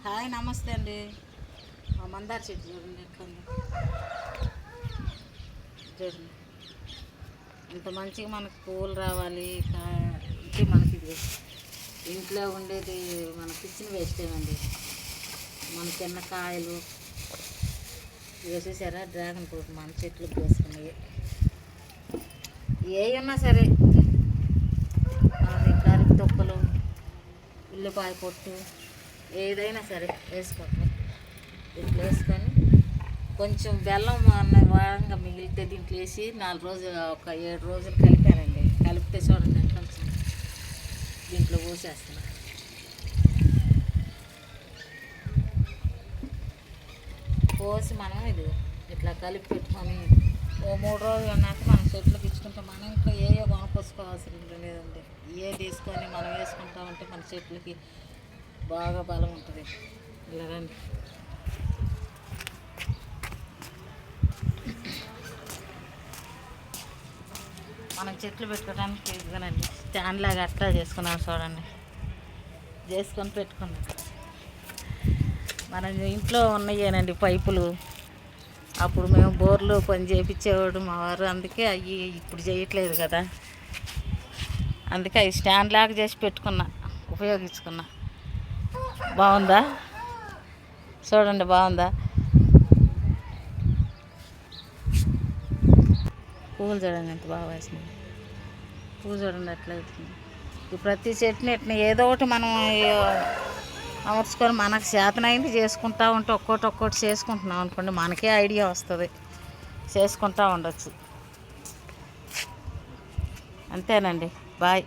Hi నమస్తే అండి. మా మందార చెట్టు చూడండి ఎట్లా ఉంది. చూడండి ఇంత మంచిగా మనకు పూలు రావాలి. ఇది మనకి ఇది ఇంట్లో ఉండేది మన కిచెన్ వేస్టేనండి. మన చిన్న కాయలు ఇవి చూసారా, డ్రాగన్ ఫ్రూట్ మన చెట్లకు కోసుకునేవి. ఏ ఉన్నా సరే మనకి కరిగి తొక్కలు, ఉల్లిపాయ పొట్టు ఏదైనా సరే వేసుకోండి. దీంట్లో వేసుకొని కొంచెం బెల్లం అన్న వారంగా మిగిలితే దీంట్లో వేసి 4 రోజులు ఒక 7 రోజులు కలిపానండి. కలిపితే చూడండి కొంచెం దీంట్లో పోసేస్తున్నా. పోసి మనం ఇది ఇట్లా కలిపి పెట్టుకొని ఓ 3 రోజులు అన్నాక మనం చెట్లకు ఇచ్చుకుంటే మనం ఇంకా ఏయో కొనుక్కోసుకోవాల్సిన లేదండి. ఏ తీసుకొని మనం వేసుకుంటా ఉంటే మన చెట్లకి బాగా బలం ఉంటుంది. ఇలా రండి. మనం చెట్లు పెట్టుకోవడానికి ఇదిగోనండి స్టాండ్ లాగా అట్లా చేసుకున్నాం చూడండి. చేసుకొని పెట్టుకున్నాం. మన ఇంట్లో ఉన్నాయేనండి పైపులు. అప్పుడు మేము బోర్లు పని చేయించేవాడు మా వారు. అందుకే అవి ఇప్పుడు చేయట్లేదు కదా, అందుకే అవి స్టాండ్ లాగా చేసి పెట్టుకున్నా, ఉపయోగించుకున్నా. బాగుందా చూడండి, బాగుందా? పువ్వులు చూడండి ఎంత బాగా వేసినాయి. పువ్వు చూడండి ఎట్లా అవుతుంది. ప్రతి చెట్టుని ఎట్లా ఏదో ఒకటి మనం అమర్చుకొని మనకు చేతనైంది చేసుకుంటా ఉంటే ఒక్కొక్కటి చేసుకుంటున్నాం అనుకోండి, మనకే ఐడియా వస్తుంది, చేసుకుంటూ ఉండొచ్చు. అంతేనండి. బాయ్.